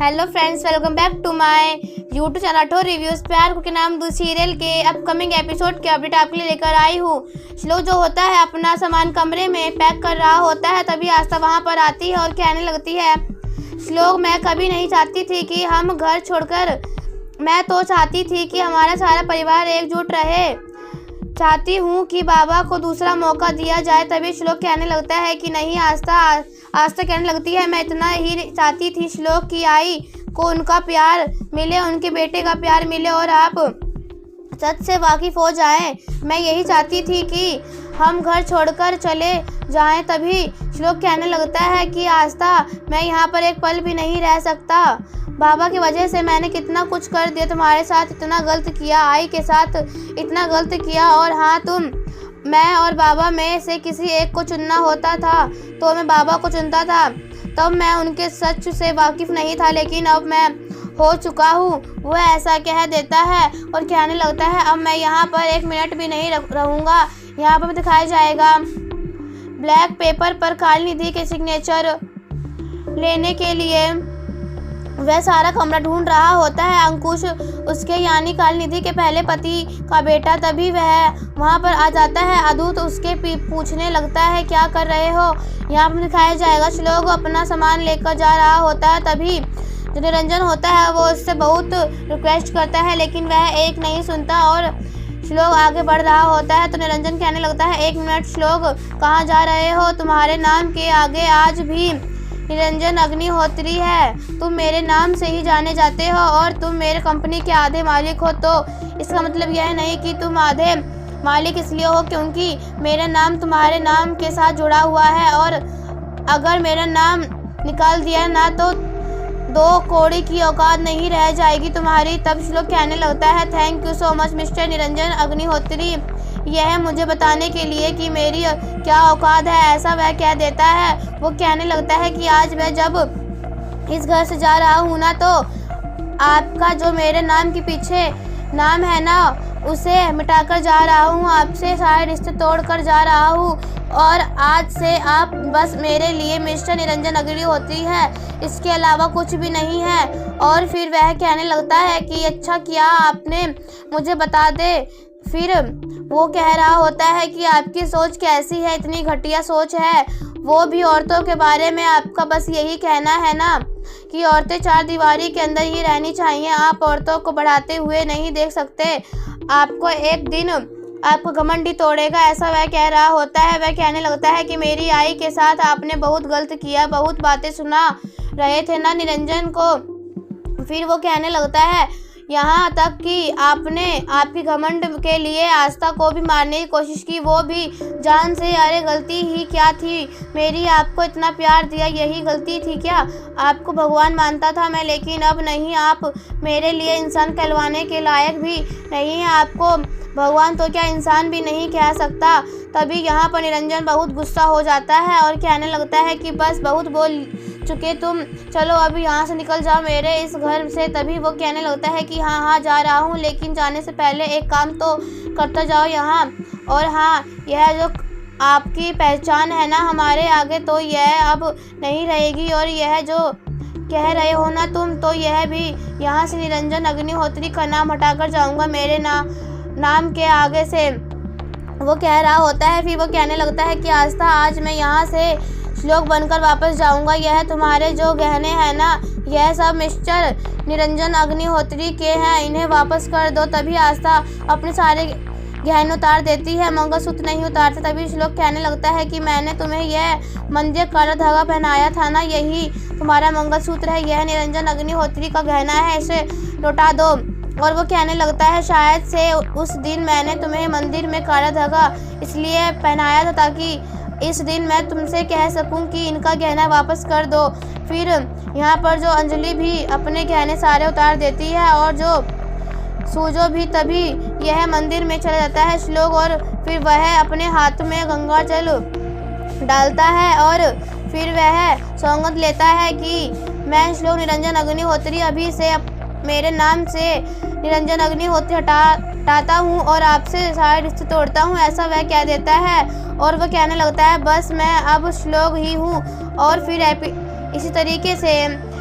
Hello friends, welcome back to my YouTube channel Rathore reviews. प्यार के नाम दो सीरियल के अपकमिंग एपिसोड के अपडेट आपके लिए लेकर आई हूँ। श्लोक जो होता है अपना सामान कमरे में पैक कर रहा होता है, तभी आस्था वहाँ पर आती है और कहने लगती है, श्लोक मैं कभी नहीं चाहती थी कि हम घर छोड़कर, मैं तो चाहती थी कि हमारा सारा परिवार एकजुट रहे, चाहती हूँ कि बाबा को दूसरा मौका दिया जाए। तभी श्लोक कहने लगता है कि नहीं। आस्था कहने लगती है, मैं इतना ही चाहती थी श्लोक की आई को उनका प्यार मिले, उनके बेटे का प्यार मिले और आप सच से वाकिफ हो जाएं। मैं यही चाहती थी कि हम घर छोड़कर चले जाएं। तभी श्लोक कहने लगता है कि आस्था मैं यहाँ पर एक पल भी नहीं रह सकता। बाबा की वजह से मैंने कितना कुछ कर दिया, तुम्हारे साथ इतना गलत किया, आई के साथ इतना गलत किया। और हाँ, मैं और बाबा में से किसी एक को चुनना होता था तो मैं बाबा को चुनता था। तब मैं उनके सच से वाकिफ़ नहीं था, लेकिन अब मैं हो चुका हूँ। वो ऐसा कह देता है और कहने लगता है, अब मैं यहाँ पर एक मिनट भी नहीं रहूँगा। यहाँ पर दिखाया जाएगा ब्लैक पेपर पर काली निधि के सिग्नेचर लेने के लिए वह सारा कमरा ढूंढ रहा होता है। अंकुश उसके यानी काली निधि के पहले पति का बेटा, तभी वह वहां पर आ जाता है। अद्भुत उसके पूछने लगता है, क्या कर रहे हो। यहाँ पर दिखाया जाएगा श्लोक अपना सामान लेकर जा रहा होता है। तभी जो निरंजन होता है वो उससे बहुत रिक्वेस्ट करता है, लेकिन वह एक नहीं सुनता और श्लोक आगे बढ़ रहा होता है। तो निरंजन कहने लगता है, एक मिनट श्लोक, कहाँ जा रहे हो। तुम्हारे नाम के आगे आज भी निरंजन अग्निहोत्री है, तुम मेरे नाम से ही जाने जाते हो और तुम मेरे कंपनी के आधे मालिक हो। तो इसका मतलब यह नहीं कि तुम आधे मालिक इसलिए हो क्योंकि मेरा नाम तुम्हारे नाम के साथ जुड़ा हुआ है, और अगर मेरा नाम निकाल दिया ना तो 2 कौड़ी की औकात नहीं रह जाएगी तुम्हारी। तब श्लोक कहने लगता है, thank you so much mister Niranjan Agnihotri, यह मुझे बताने के लिए कि मेरी क्या औकात है, ऐसा वह कह देता है। वो कहने लगता है कि आज मैं जब इस घर से जा रहा हूँ ना, तो आपका जो मेरे नाम के पीछे नाम है ना, उसे मिटाकर जा रहा हूँ, आपसे सारे रिश्ते तोड़कर जा रहा हूँ, और आज से आप बस मेरे लिए मिस्टर निरंजन अग्निहोत्री है, इसके अलावा कुछ भी नहीं है। और फिर वह कहने लगता है कि अच्छा किया आपने मुझे बता दे। फिर वो कह रहा होता है कि आपकी सोच कैसी है, इतनी घटिया सोच है, वो भी औरतों के बारे में। आपका बस यही कहना है ना कि औरतें 4 दीवारी के अंदर ही रहनी चाहिए, आप औरतों को बढ़ाते हुए नहीं देख सकते। आपको एक दिन आपको घमंड ही तोड़ेगा, ऐसा वह कह रहा होता है। वह कहने लगता है कि मेरी आई के साथ आपने बहुत गलत किया, बहुत बातें सुना रहे थे ना निरंजन को। फिर वो कहने लगता है, यहाँ तक कि आपने आपकी घमंड के लिए आस्था को भी मारने की कोशिश की, वो भी जान से। अरे गलती ही क्या थी मेरी, आपको इतना प्यार दिया, यही गलती थी क्या। आपको भगवान मानता था मैं, लेकिन अब नहीं, आप मेरे लिए इंसान कहलवाने के लायक भी नहीं है। आपको भगवान तो क्या इंसान भी नहीं कह सकता। तभी यहाँ पर निरंजन बहुत गुस्सा हो जाता है और कहने लगता है कि बस बहुत बोल चुके तुम, चलो अभी यहाँ से निकल जाओ मेरे इस घर से। तभी वो कहने लगता है कि हाँ जा रहा हूँ, लेकिन जाने से पहले एक काम तो करता जाओ यहाँ। और हाँ, यह जो आपकी पहचान है ना हमारे आगे, तो यह अब नहीं रहेगी, और यह जो कह रहे हो ना तुम, तो यह भी यहाँ से निरंजन अग्निहोत्री का नाम हटाकर जाऊँगा मेरे नाम के आगे से, वो कह रहा होता है। फिर वो कहने लगता है कि आस्था आज मैं यहाँ से श्लोक बनकर वापस जाऊंगा, यह तुम्हारे जो गहने हैं ना, यह सब मिस्टर निरंजन अग्निहोत्री के हैं, इन्हें वापस कर दो। तभी आस्था अपने सारे गहने उतार देती है, मंगलसूत्र नहीं उतारते। तभी श्लोक कहने लगता है कि मैंने तुम्हें यह मंदिर काला धागा पहनाया था ना, यही तुम्हारा मंगलसूत्र है, यह निरंजन अग्निहोत्री का गहना है, इसे लौटा दो। और वो कहने लगता है, शायद से उस दिन मैंने तुम्हें मंदिर में काला धागा इसलिए पहनाया था ताकि इस दिन मैं तुमसे कह सकूं कि इनका गहना वापस कर दो। फिर यहाँ पर जो अंजलि भी अपने गहने सारे उतार देती है, और जो सूजो भी। तभी यह मंदिर में चला जाता है श्लोक, और फिर वह अपने हाथ में गंगा जल डालता है, और फिर वह सौगंध लेता है कि मैं श्लोक निरंजन अग्निहोत्री अभी से मेरे नाम से निरंजन अग्निहोत्री हटाता हूँ और आपसे सारे रिश्ते तोड़ता हूँ, ऐसा वह कह देता है। और वह कहने लगता है, बस मैं अब श्लोक ही हूँ। और फिर इसी तरीके से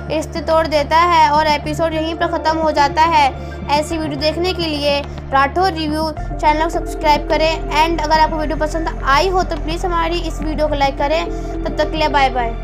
रिश्ते तोड़ देता है और एपिसोड यहीं पर ख़त्म हो जाता है। ऐसी वीडियो देखने के लिए राठौर रिव्यू चैनल को सब्सक्राइब करें एंड अगर आपको वीडियो पसंद आई हो तो प्लीज़ हमारी इस वीडियो को लाइक करें। तब तक के लिए बाय बाय।